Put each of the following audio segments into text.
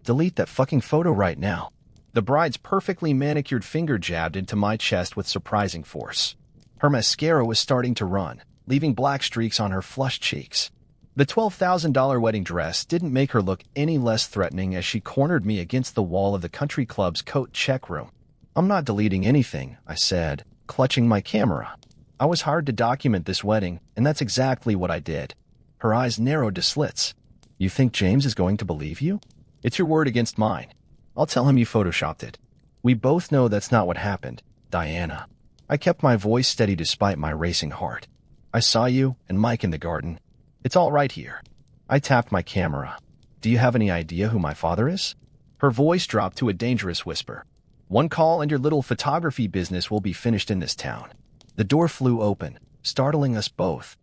delete that fucking photo right now. The bride's perfectly manicured finger jabbed into my chest with surprising force. Her mascara was starting to run, leaving black streaks on her flushed cheeks. The $12,000 wedding dress didn't make her look any less threatening as she cornered me against the wall of the country club's coat check room. "I'm not deleting anything," I said, clutching my camera. I was hired to document this wedding, and that's exactly what I did. Her eyes narrowed to slits. "You think James is going to believe you? It's your word against mine. I'll tell him you photoshopped it." "We both know that's not what happened, Diana." I kept my voice steady despite my racing heart. "I saw you and Mike in the garden. It's all right here." I tapped my camera. "Do you have any idea who my father is?" Her voice dropped to a dangerous whisper. "One call and your little photography business will be finished in this town." The door flew open, startling us both.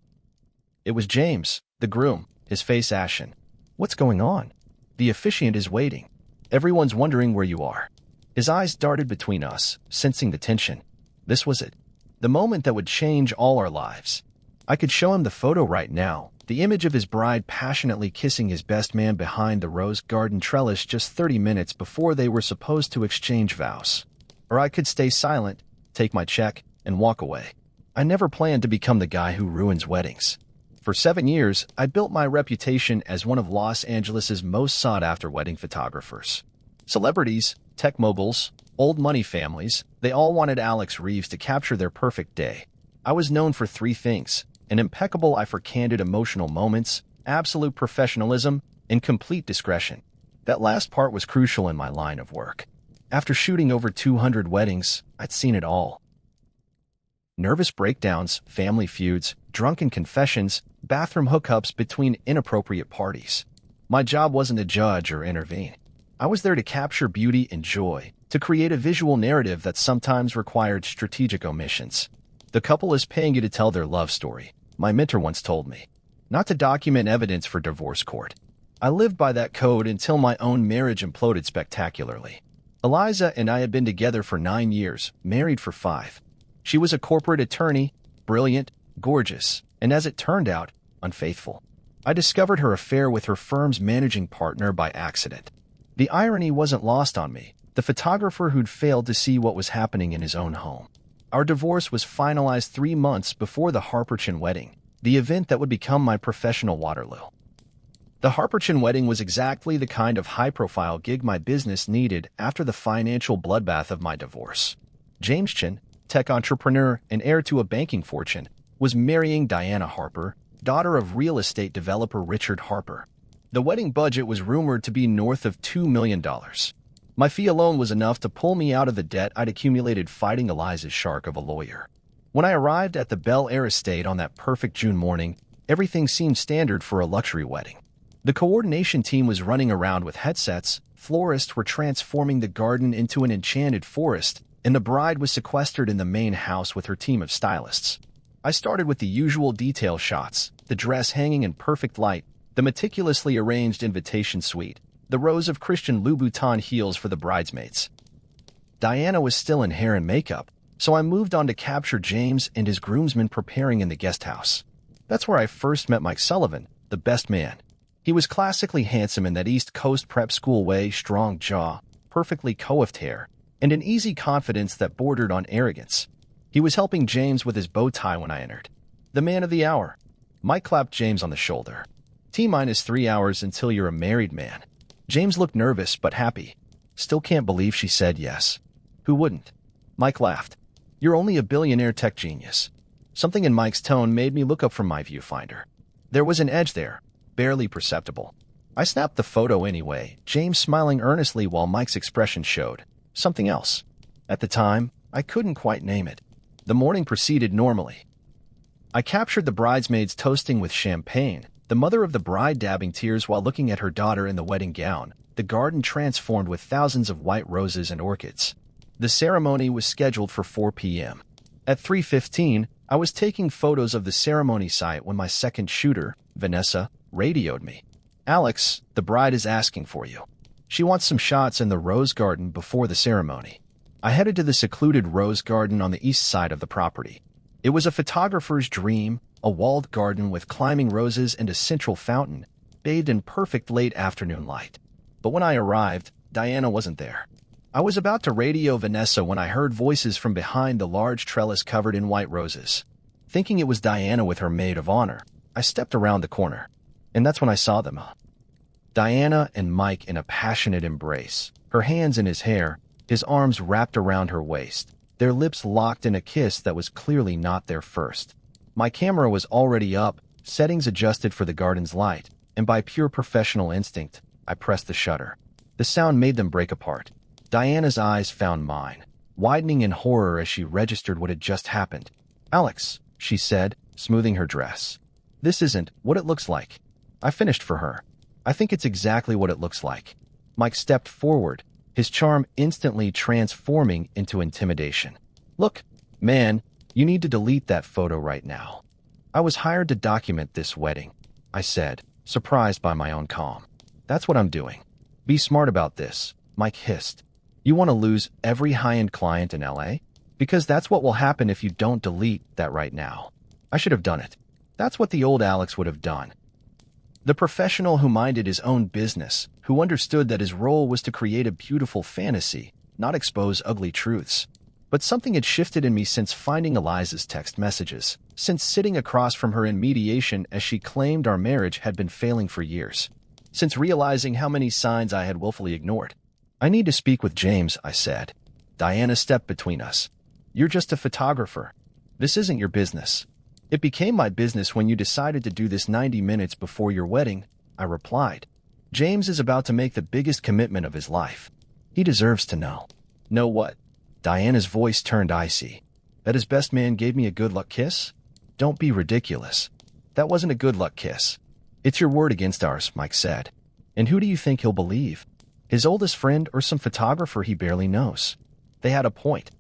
It was James, the groom, his face ashen. "What's going on?" "The officiant is waiting. Everyone's wondering where you are." His eyes darted between us, sensing the tension. This was it. The moment that would change all our lives. I could show him the photo right now, the image of his bride passionately kissing his best man behind the rose garden trellis just 30 minutes before they were supposed to exchange vows. Or I could stay silent, take my check, and walk away. I never planned to become the guy who ruins weddings. For 7 years, I built my reputation as one of Los Angeles' most sought-after wedding photographers. Celebrities, tech moguls, old money families, they all wanted Alex Reeves to capture their perfect day. I was known for 3 things: an impeccable eye for candid emotional moments, absolute professionalism, and complete discretion. That last part was crucial in my line of work. After shooting over 200 weddings, I'd seen it all. Nervous breakdowns, family feuds, drunken confessions, bathroom hookups between inappropriate parties. My job wasn't to judge or intervene. I was there to capture beauty and joy, to create a visual narrative that sometimes required strategic omissions. "The couple is paying you to tell their love story," my mentor once told me, "not to document evidence for divorce court." I lived by that code until my own marriage imploded spectacularly. Eliza and I had been together for 9 years, married for 5. She was a corporate attorney, brilliant, gorgeous, and as it turned out, unfaithful. I discovered her affair with her firm's managing partner by accident. The irony wasn't lost on me, the photographer who'd failed to see what was happening in his own home. Our divorce was finalized 3 months before the Harperchin wedding, the event that would become my professional Waterloo. The Harperchin wedding was exactly the kind of high-profile gig my business needed after the financial bloodbath of my divorce. James Chin, tech entrepreneur and heir to a banking fortune, was marrying Diana Harper, daughter of real estate developer Richard Harper. The wedding budget was rumored to be north of $2 million. My fee alone was enough to pull me out of the debt I'd accumulated fighting Eliza's shark of a lawyer. When I arrived at the Bel Air estate on that perfect June morning, everything seemed standard for a luxury wedding. The coordination team was running around with headsets, florists were transforming the garden into an enchanted forest, and the bride was sequestered in the main house with her team of stylists. I started with the usual detail shots, the dress hanging in perfect light, the meticulously arranged invitation suite, the rows of Christian Louboutin heels for the bridesmaids. Diana was still in hair and makeup, so I moved on to capture James and his groomsmen preparing in the guest house. That's where I first met Mike Sullivan, the best man. He was classically handsome in that East Coast prep school way, strong jaw, perfectly coiffed hair, and an easy confidence that bordered on arrogance. He was helping James with his bow tie when I entered. The man of the hour. Mike clapped James on the shoulder. "T-minus 3 hours until you're a married man." James looked nervous but happy. "Still can't believe she said yes." "Who wouldn't?" Mike laughed. "You're only a billionaire tech genius." Something in Mike's tone made me look up from my viewfinder. There was an edge there, barely perceptible. I snapped the photo anyway, James smiling earnestly while Mike's expression showed something else. At the time, I couldn't quite name it. The morning proceeded normally. I captured the bridesmaids toasting with champagne, the mother of the bride dabbing tears while looking at her daughter in the wedding gown, the garden transformed with thousands of white roses and orchids. The ceremony was scheduled for 4 p.m. At 3:15, I was taking photos of the ceremony site when my second shooter, Vanessa, radioed me. "Alex, the bride is asking for you. She wants some shots in the rose garden before the ceremony." I headed to the secluded rose garden on the east side of the property. It was a photographer's dream, a walled garden with climbing roses and a central fountain, bathed in perfect late afternoon light. But when I arrived, Diana wasn't there. I was about to radio Vanessa when I heard voices from behind the large trellis covered in white roses. Thinking it was Diana with her maid of honor, I stepped around the corner. And that's when I saw them. Diana and Mike in a passionate embrace, her hands in his hair, his arms wrapped around her waist, their lips locked in a kiss that was clearly not their first. My camera was already up, settings adjusted for the garden's light, and by pure professional instinct, I pressed the shutter. The sound made them break apart. Diana's eyes found mine, widening in horror as she registered what had just happened. "Alex," she said, smoothing her dress. "This isn't what it looks like." I finished for her. "I think it's exactly what it looks like." Mike stepped forward, his charm instantly transforming into intimidation. "Look, man, you need to delete that photo right now." "I was hired to document this wedding," I said, surprised by my own calm. "That's what I'm doing." "Be smart about this," Mike hissed. "You want to lose every high-end client in LA? Because that's what will happen if you don't delete that right now." I should have done it. That's what the old Alex would have done. The professional who minded his own business, who understood that his role was to create a beautiful fantasy, not expose ugly truths. But something had shifted in me since finding Eliza's text messages, since sitting across from her in mediation as she claimed our marriage had been failing for years, since realizing how many signs I had willfully ignored. "I need to speak with James," I said. Diana stepped between us. "You're just a photographer. This isn't your business." "It became my business when you decided to do this 90 minutes before your wedding," I replied. "James is about to make the biggest commitment of his life. He deserves to know." "Know what?" Diana's voice turned icy. "That his best man gave me a good luck kiss?" "Don't be ridiculous. That wasn't a good luck kiss." "It's your word against ours," Mike said. "And who do you think he'll believe? His oldest friend or some photographer he barely knows?" They had a point.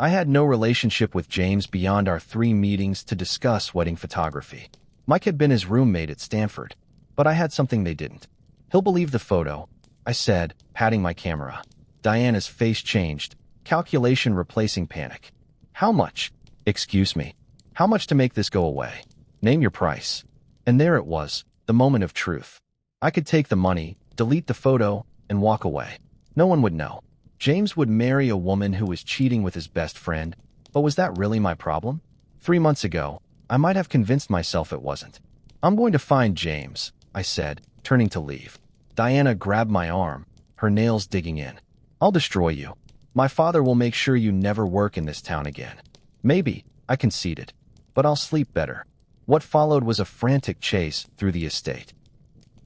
I had no relationship with James beyond our 3 meetings to discuss wedding photography. Mike had been his roommate at Stanford, but I had something they didn't. "He'll believe the photo," I said, patting my camera. Diana's face changed, calculation replacing panic. "How much?" "Excuse me. How much to make this go away? Name your price." And there it was, the moment of truth. I could take the money, delete the photo, and walk away. No one would know. James would marry a woman who was cheating with his best friend, but was that really my problem? 3 months ago, I might have convinced myself it wasn't. "I'm going to find James," I said, turning to leave. Diana grabbed my arm, her nails digging in. "I'll destroy you. My father will make sure you never work in this town again." "Maybe," I conceded, "but I'll sleep better." What followed was a frantic chase through the estate.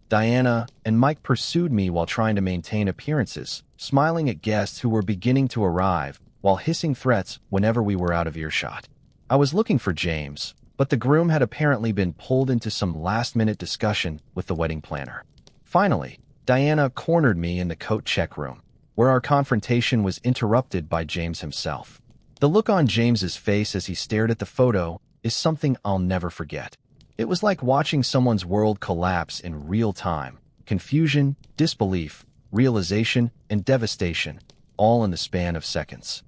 Diana and Mike pursued me while trying to maintain appearances, smiling at guests who were beginning to arrive, while hissing threats whenever we were out of earshot. I was looking for James, but the groom had apparently been pulled into some last-minute discussion with the wedding planner. Finally, Diana cornered me in the coat check room, where our confrontation was interrupted by James himself. The look on James's face as he stared at the photo is something I'll never forget. It was like watching someone's world collapse in real time. Confusion, disbelief, realization, and devastation, all in the span of seconds.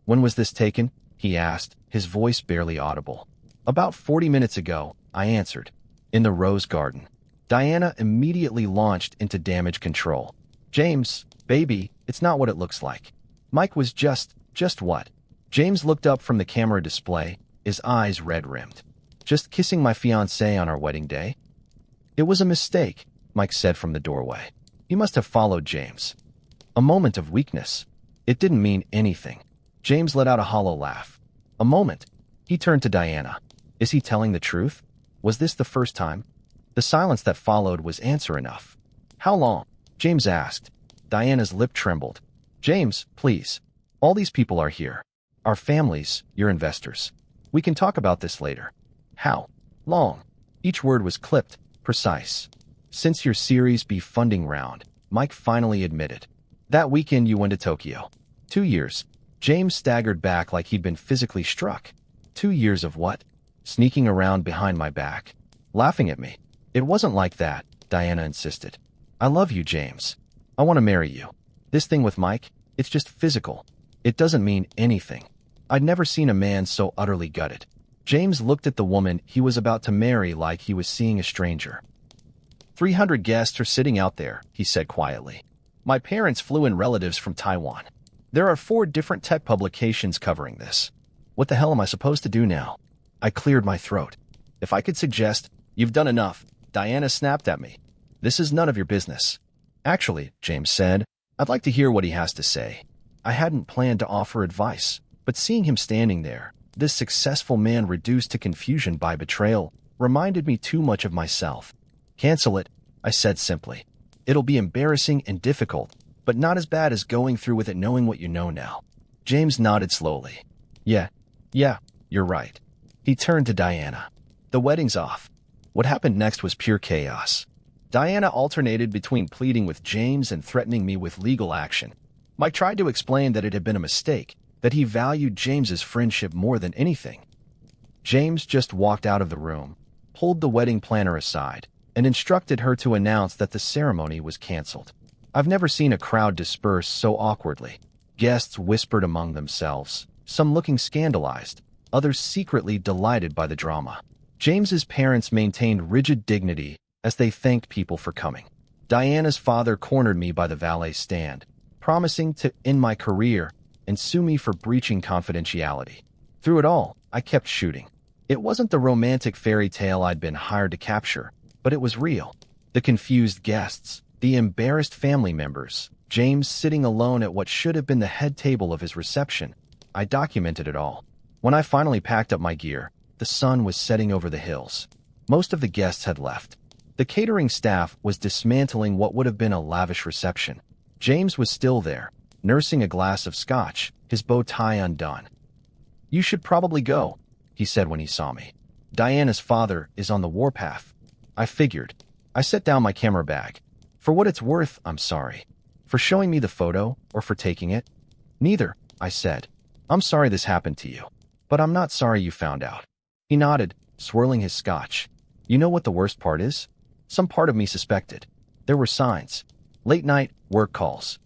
"When was this taken?" he asked, his voice barely audible. "About 40 minutes ago," I answered. "In the rose garden." Diana immediately launched into damage control. "James, baby, it's not what it looks like." Mike was just what? James looked up from the camera display, his eyes red-rimmed. "Just kissing my fiancée on our wedding day." "It was a mistake," Mike said from the doorway. "You must have followed James." A moment of weakness. It didn't mean anything. James let out a hollow laugh. "A moment." He turned to Diana. "Is he telling the truth? Was this the first time?" The silence that followed was answer enough. "How long?" James asked. Diana's lip trembled. "James, please. All these people are here. Our families, your investors. We can talk about this later." "How long?" Each word was clipped, precise. "Since your Series B funding round," Mike finally admitted. "That weekend you went to Tokyo." 2 years. James staggered back like he'd been physically struck. 2 years of what? Sneaking around behind my back, laughing at me. "It wasn't like that," Diana insisted. "I love you, James. I want to marry you. This thing with Mike, it's just physical. It doesn't mean anything." I'd never seen a man so utterly gutted. James looked at the woman he was about to marry like he was seeing a stranger. 300 guests are sitting out there, he said quietly. My parents flew in relatives from Taiwan. There are 4 different tech publications covering this. What the hell am I supposed to do now? I cleared my throat. If I could suggest, you've done enough, Diana snapped at me. This is none of your business. Actually, James said, I'd like to hear what he has to say. I hadn't planned to offer advice, but seeing him standing there, this successful man reduced to confusion by betrayal, reminded me too much of myself. Cancel it, I said simply. It'll be embarrassing and difficult, but not as bad as going through with it knowing what you know now. James nodded slowly. Yeah, you're right. He turned to Diana. The wedding's off. What happened next was pure chaos. Diana alternated between pleading with James and threatening me with legal action. Mike tried to explain that it had been a mistake, that he valued James's friendship more than anything. James just walked out of the room, pulled the wedding planner aside, and instructed her to announce that the ceremony was canceled. I've never seen a crowd disperse so awkwardly. Guests whispered among themselves, some looking scandalized, others secretly delighted by the drama. James's parents maintained rigid dignity as they thanked people for coming. Diana's father cornered me by the valet stand, promising to end my career and sue me for breaching confidentiality. Through it all, I kept shooting. It wasn't the romantic fairy tale I'd been hired to capture, but it was real. The confused guests, the embarrassed family members, James sitting alone at what should have been the head table of his reception. I documented it all. When I finally packed up my gear, the sun was setting over the hills. Most of the guests had left. The catering staff was dismantling what would have been a lavish reception. James was still there, nursing a glass of scotch, his bow tie undone. You should probably go, he said when he saw me. Diana's father is on the warpath. I figured. I set down my camera bag. For what it's worth, I'm sorry. For showing me the photo, or for taking it? Neither, I said. I'm sorry this happened to you. But I'm not sorry you found out. He nodded, swirling his scotch. You know what the worst part is? Some part of me suspected. There were signs. Late night, work calls.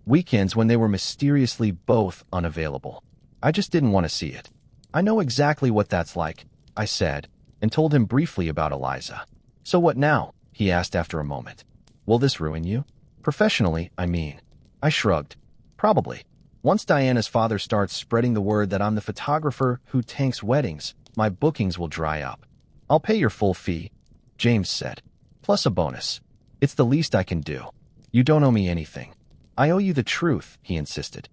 Weekends when they were mysteriously both unavailable. I just didn't want to see it. I know exactly what that's like, I said, and told him briefly about Eliza. So what now? He asked after a moment. Will this ruin you? Professionally, I mean. I shrugged. Probably. Once Diana's father starts spreading the word that I'm the photographer who tanks weddings, my bookings will dry up. I'll pay your full fee, James said. Plus a bonus. It's the least I can do. You don't owe me anything. I owe you the truth, he insisted.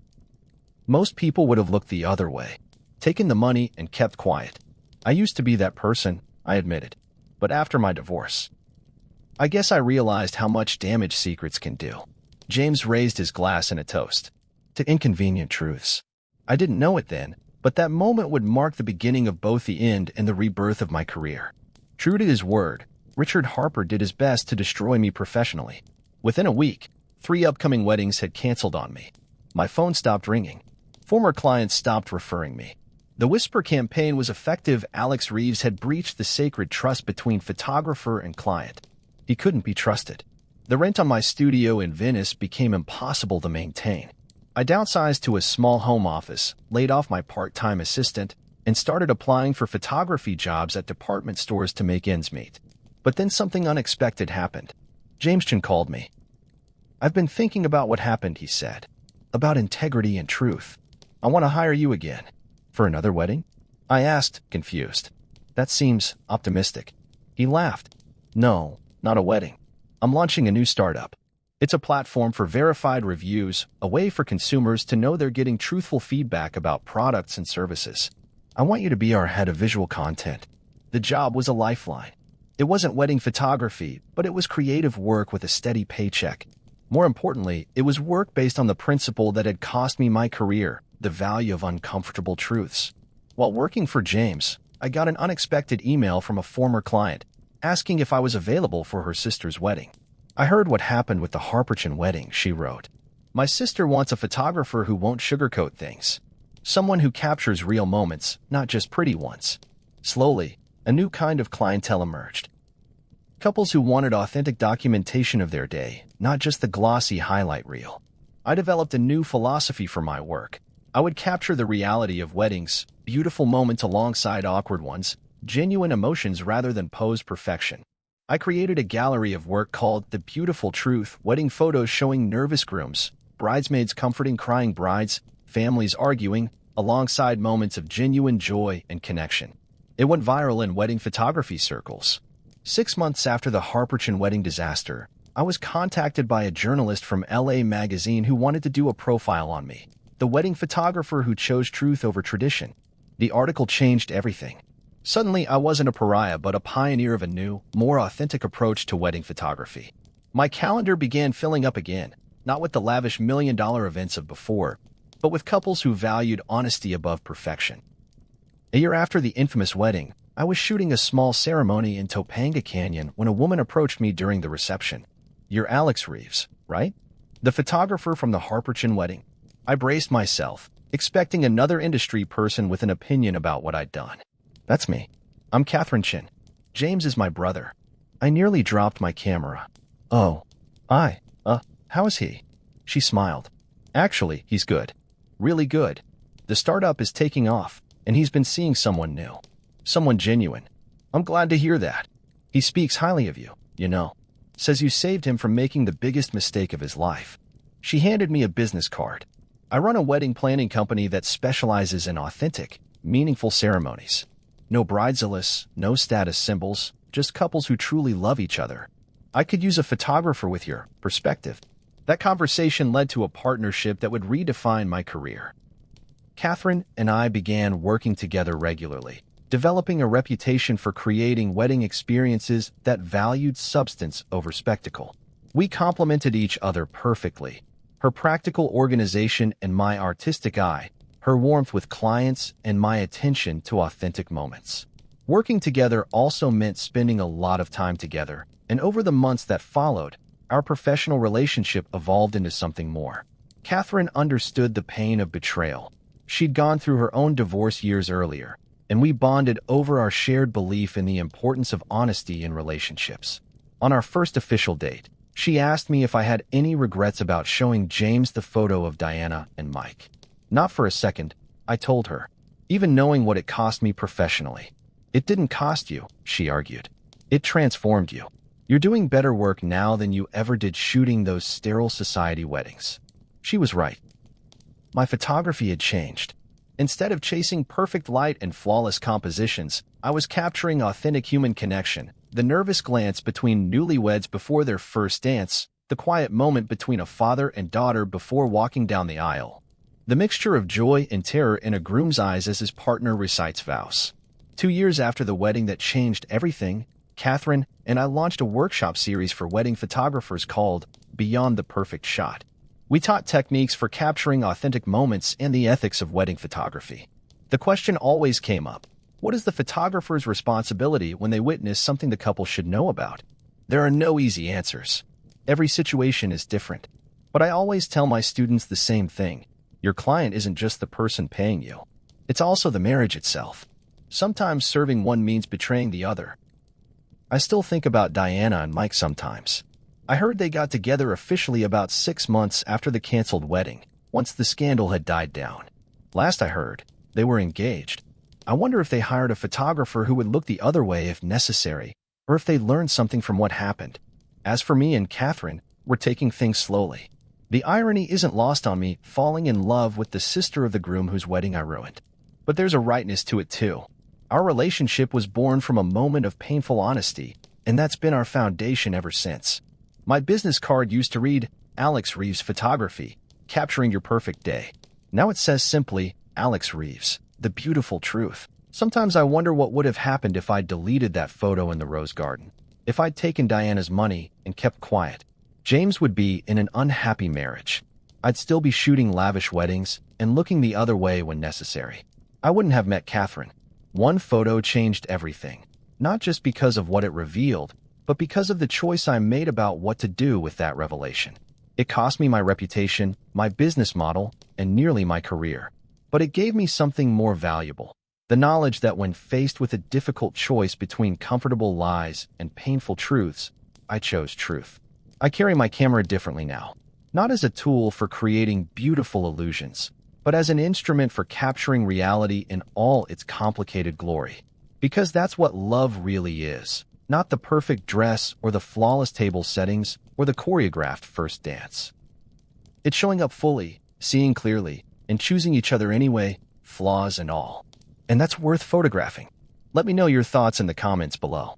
Most people would have looked the other way, taken the money and kept quiet. I used to be that person, I admitted. But after my divorce, I guess I realized how much damage secrets can do. James raised his glass in a toast to inconvenient truths. I didn't know it then, but that moment would mark the beginning of both the end and the rebirth of my career. True to his word, Richard Harper did his best to destroy me professionally. Within a week, 3 upcoming weddings had canceled on me. My phone stopped ringing. Former clients stopped referring me. The Whisper campaign was effective. Alex Reeves had breached the sacred trust between photographer and client. He couldn't be trusted. The rent on my studio in Venice became impossible to maintain. I downsized to a small home office, laid off my part-time assistant, and started applying for photography jobs at department stores to make ends meet. But then something unexpected happened. James Chen called me. I've been thinking about what happened, he said. About integrity and truth. I want to hire you again. For another wedding? I asked, confused. That seems optimistic. He laughed. No, not a wedding. I'm launching a new startup. It's a platform for verified reviews, a way for consumers to know they're getting truthful feedback about products and services. I want you to be our head of visual content. The job was a lifeline. It wasn't wedding photography, but it was creative work with a steady paycheck. More importantly, it was work based on the principle that had cost me my career, the value of uncomfortable truths. While working for James, I got an unexpected email from a former client, asking if I was available for her sister's wedding. I heard what happened with the Harperchen wedding, she wrote. My sister wants a photographer who won't sugarcoat things. Someone who captures real moments, not just pretty ones. Slowly, a new kind of clientele emerged. Couples who wanted authentic documentation of their day, not just the glossy highlight reel. I developed a new philosophy for my work. I would capture the reality of weddings, beautiful moments alongside awkward ones, genuine emotions rather than posed perfection. I created a gallery of work called The Beautiful Truth, wedding photos showing nervous grooms, bridesmaids comforting crying brides, families arguing, alongside moments of genuine joy and connection. It went viral in wedding photography circles. 6 months after the Harperton wedding disaster, I was contacted by a journalist from LA Magazine who wanted to do a profile on me, the wedding photographer who chose truth over tradition. The article changed everything. Suddenly, I wasn't a pariah but a pioneer of a new, more authentic approach to wedding photography. My calendar began filling up again, not with the lavish million-dollar events of before, but with couples who valued honesty above perfection. A year after the infamous wedding, I was shooting a small ceremony in Topanga Canyon when a woman approached me during the reception. "You're Alex Reeves, right? The photographer from the Harperton wedding?" I braced myself, expecting another industry person with an opinion about what I'd done. "That's me. I'm Catherine Chin. James is my brother." I nearly dropped my camera. "Oh, how is he?" She smiled. "Actually, he's good. Really good. The startup is taking off, and he's been seeing someone new. Someone genuine. I'm glad to hear that. He speaks highly of you, you know. Says you saved him from making the biggest mistake of his life." She handed me a business card. "I run a wedding planning company that specializes in authentic, meaningful ceremonies. No bridezillas, no status symbols, just couples who truly love each other. I could use a photographer with your perspective." That conversation led to a partnership that would redefine my career. Catherine and I began working together regularly, developing a reputation for creating wedding experiences that valued substance over spectacle. We complemented each other perfectly. Her practical organization and my artistic eye, her warmth with clients and my attention to authentic moments. Working together also meant spending a lot of time together, and over the months that followed, our professional relationship evolved into something more. Catherine understood the pain of betrayal. She'd gone through her own divorce years earlier, and we bonded over our shared belief in the importance of honesty in relationships. On our first official date, she asked me if I had any regrets about showing James the photo of Diana and Mike. Not for a second, I told her, even knowing what it cost me professionally. "It didn't cost you," she argued. "It transformed you. You're doing better work now than you ever did shooting those sterile society weddings." She was right. My photography had changed. Instead of chasing perfect light and flawless compositions, I was capturing authentic human connection, the nervous glance between newlyweds before their first dance, the quiet moment between a father and daughter before walking down the aisle, the mixture of joy and terror in a groom's eyes as his partner recites vows. 2 years after the wedding that changed everything, Catherine and I launched a workshop series for wedding photographers called Beyond the Perfect Shot. We taught techniques for capturing authentic moments and the ethics of wedding photography. The question always came up: what is the photographer's responsibility when they witness something the couple should know about? There are no easy answers. Every situation is different. But I always tell my students the same thing: your client isn't just the person paying you. It's also the marriage itself. Sometimes serving one means betraying the other. I still think about Diana and Mike sometimes. I heard they got together officially about 6 months after the canceled wedding, once the scandal had died down. Last I heard, they were engaged. I wonder if they hired a photographer who would look the other way if necessary, or if they learned something from what happened. As for me and Catherine, we're taking things slowly. The irony isn't lost on me falling in love with the sister of the groom whose wedding I ruined. But there's a rightness to it too. Our relationship was born from a moment of painful honesty, and that's been our foundation ever since. My business card used to read, "Alex Reeves Photography, Capturing Your Perfect Day." Now it says simply, "Alex Reeves, The Beautiful Truth." Sometimes I wonder what would have happened if I'd deleted that photo in the rose garden. If I'd taken Diana's money and kept quiet. James would be in an unhappy marriage. I'd still be shooting lavish weddings and looking the other way when necessary. I wouldn't have met Catherine. One photo changed everything, not just because of what it revealed, but because of the choice I made about what to do with that revelation. It cost me my reputation, my business model, and nearly my career. But it gave me something more valuable: the knowledge that when faced with a difficult choice between comfortable lies and painful truths, I chose truth. I carry my camera differently now, not as a tool for creating beautiful illusions, but as an instrument for capturing reality in all its complicated glory. Because that's what love really is: not the perfect dress or the flawless table settings or the choreographed first dance. It's showing up fully, seeing clearly, and choosing each other anyway, flaws and all. And that's worth photographing. Let me know your thoughts in the comments below.